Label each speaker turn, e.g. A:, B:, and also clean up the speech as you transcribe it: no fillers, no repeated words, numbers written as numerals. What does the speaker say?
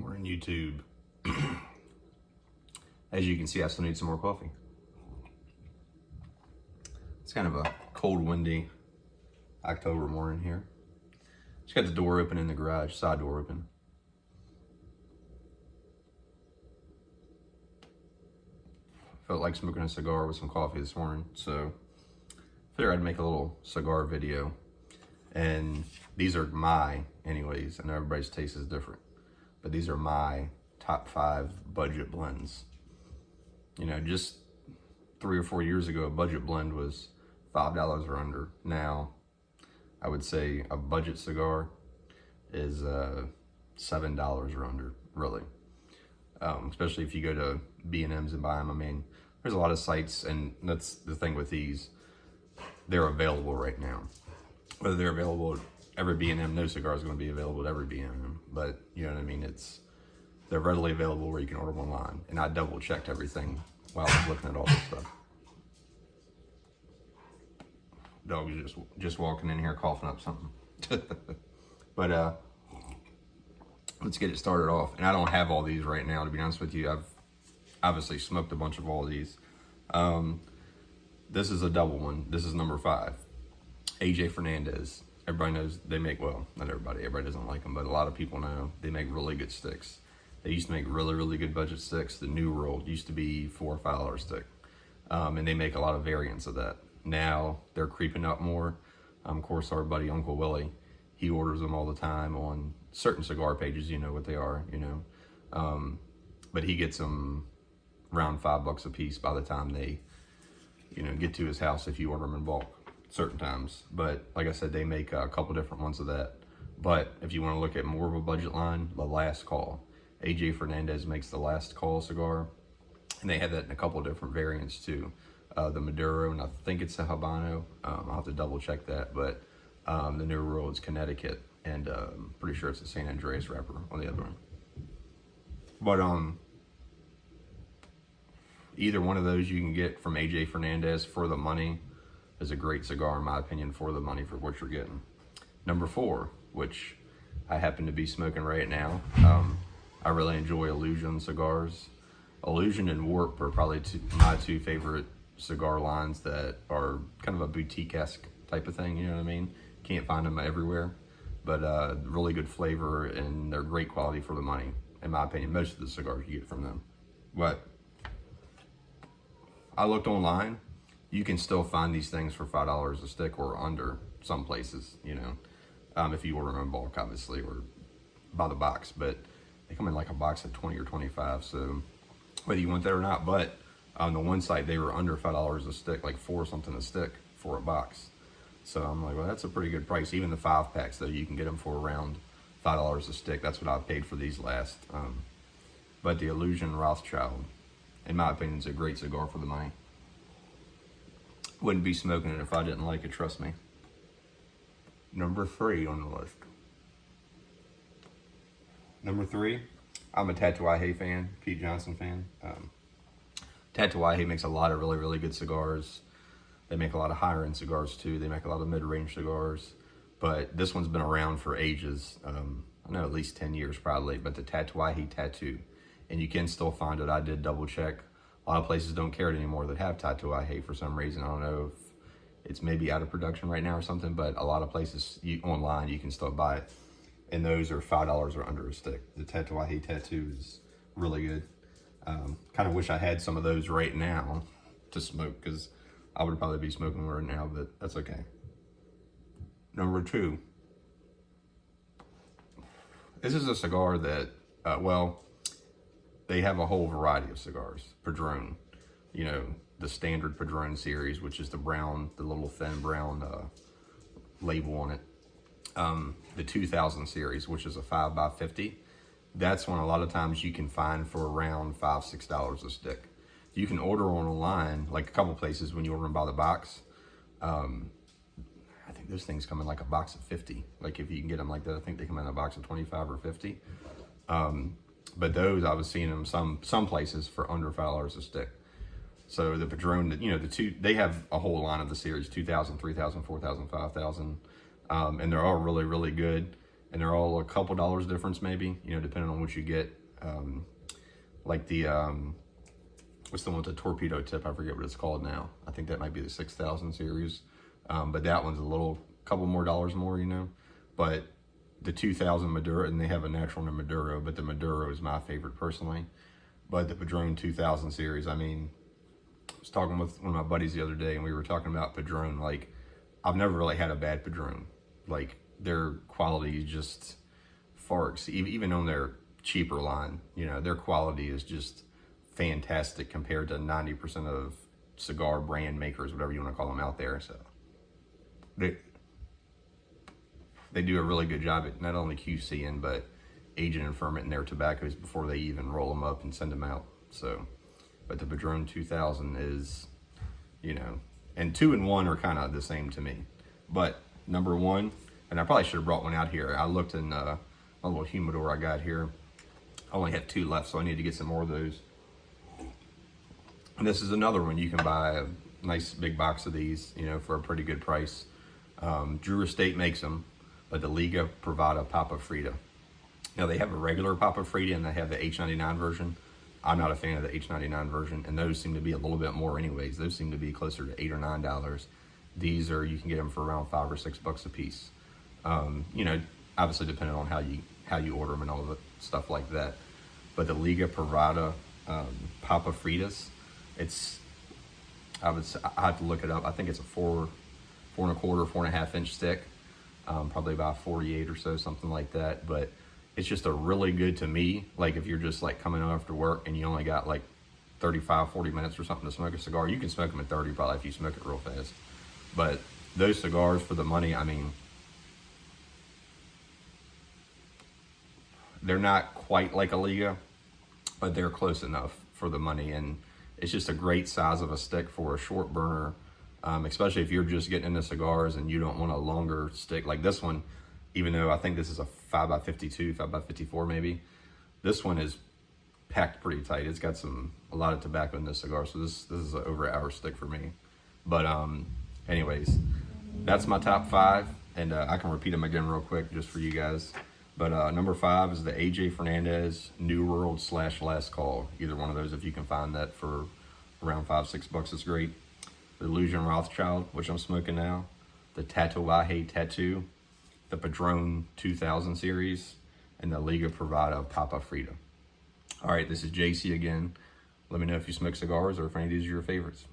A: We're in YouTube. As you can see, I still need some more coffee. It's kind of a cold, windy October morning here. Just got the door open in the garage, side door open. Felt like smoking a cigar with some coffee this morning, so figured I'd make a little cigar video. And these are anyways, I know everybody's taste is different, but these are my top 5 budget blends. You know, just 3 or 4 years ago, a budget blend was $5 or under. Now, I would say a budget cigar is $7 or under, really. Especially if you go to B&M's and buy them. I mean, there's a lot of sites, and that's the thing with these. They're available right now. Whether they're available at every B&M, no cigar is going to be available at every B&M. But, you know what I mean? They're readily available where you can order them online. And I double-checked everything while I was looking at all this stuff. Dog is just walking in here coughing up something. But let's get it started off. And I don't have all these right now, to be honest with you. I've obviously smoked a bunch of all these. This is a double one. This is number 5. AJ Fernandez. Everybody knows they make, well, not everybody doesn't like them, but a lot of people know they make really good sticks. They used to make really, really good budget sticks. The New World used to be $4 or $5 stick. And they make a lot of variants of that. Now they're creeping up more. Of course, our buddy Uncle Willie, he orders them all the time on certain cigar pages. You know what they are, you know. But he gets them around $5 a piece by the time they, you know, get to his house if you order them in bulk certain times. But like I said, they make a couple different ones of that. But if you want to look at more of a budget line, the Last Call. AJ Fernandez makes the Last Call cigar, and they have that in a couple different variants too. The Maduro, and I think it's the Habano. I'll have to double check that, but the New World is Connecticut, and I'm pretty sure it's the San Andreas wrapper on the other one. But either one of those you can get from AJ Fernandez for the money is a great cigar, in my opinion, for the money for what you're getting. Number 4, which I happen to be smoking right now. I really enjoy Illusion cigars. Illusion and Warp are probably my 2 favorite cigar lines that are kind of a boutique-esque type of thing, you know what I mean? Can't find them everywhere, but really good flavor, and they're great quality for the money, in my opinion. Most of the cigars you get from them. But I looked online. You can still find these things for $5 a stick or under some places, you know, if you order them in bulk, obviously, or by the box. But they come in like a box of 20 or 25, so whether you want that or not. But on the one site, they were under $5 a stick, like $4 something a stick for a box. So I'm like, well, that's a pretty good price. Even the 5-packs, though, you can get them for around $5 a stick. That's what I paid for these last. But the Illusion Rothschild, in my opinion, is a great cigar for the money. Wouldn't be smoking it if I didn't like it, trust me. Number 3 on the list. Number 3, I'm a TatA fan, Pete Johnson fan. TatA makes a lot of really, really good cigars. They make a lot of higher end cigars too. They make a lot of mid-range cigars, but this one's been around for ages. I know at least 10 years probably, but the TatA Tattoo, and you can still find it. I did double check. A lot of places don't carry it anymore that have TatA for some reason. I don't know if it's maybe out of production right now or something, but a lot of places online you can still buy it. And those are $5 or under a stick. The TatA Tattoo is really good. Kind of wish I had some of those right now to smoke, because I would probably be smoking one right now, but that's okay. Number 2. This is a cigar that, well, they have a whole variety of cigars. Padron, you know, the standard Padron series, which is the brown, the little thin brown label on it. The 2000 series, which is a 5x50. That's one a lot of times you can find for around $5, $6 a stick. You can order online, like a couple places when you order them by the box. I think those things come in like a box of 50. Like if you can get them like that, I think they come in a box of 25 or 50. But those, I was seeing them some places for under $5 a stick. So the Padron, you know, they have a whole line of the series, 2000, 3000, 4000, 5000. And they're all really, really good. and they're all a couple dollars difference maybe, you know, depending on what you get. Like the, what's the one with the torpedo tip? I forget what it's called now. I think that might be the 6000 series. But that one's a couple more dollars more, you know. But the 2000 Maduro, and they have a natural and a Maduro, but the Maduro is my favorite personally. But the Padron 2000 series, I mean, I was talking with one of my buddies the other day, and we were talking about Padron. Like, I've never really had a bad Padron. Like, their quality just far exceeds, even on their cheaper line, you know, their quality is just fantastic compared to 90% of cigar brand makers, whatever you want to call them out there. So they do a really good job at not only QCing, but aging and fermenting their tobaccos before they even roll them up and send them out. So, but the Padron 2000 is, you know, and 2 and 1 are kind of the same to me. But number 1, and I probably should have brought one out here. I looked in a little humidor I got here. I only have 2 left, so I need to get some more of those. And this is another one. You can buy a nice big box of these, you know, for a pretty good price. Drew Estate makes them, but the Liga Privada Papa Frita. Now they have a regular Papa Frita and they have the H99 version. I'm not a fan of the H99 version, and those seem to be a little bit more anyways. Those seem to be closer to $8 or $9. These are, you can get them for around $5 or $6 a piece. You know, obviously depending on how you order them and all of the stuff like that. But the Liga Privada Papa Fritas, I have to look it up. I think it's a 4 1/4, 4.5 inch stick, probably about 48 or so, something like that. But it's just a really good, to me, like if you're just like coming home after work and you only got like 35, 40 minutes or something to smoke a cigar, you can smoke them at 30 probably if you smoke it real fast. But those cigars, for the money, I mean, they're not quite like a Liga, but they're close enough for the money. And it's just a great size of a stick for a short burner, especially if you're just getting into cigars and you don't want a longer stick. Like this one, even though I think this is a 5x52, 5x54 maybe, this one is packed pretty tight. It's got a lot of tobacco in this cigar, so this is an over hour stick for me. But anyways, that's my top 5, and I can repeat them again real quick just for you guys. But number 5 is the AJ Fernandez New World / Last Call. Either one of those, if you can find that for around $5, $6, is great. The Illusion Rothschild, which I'm smoking now. The TatA Tattoo. The Padron 2000 series. And the Liga Privada Papa Frita. All right, this is JC again. Let me know if you smoke cigars or if any of these are your favorites.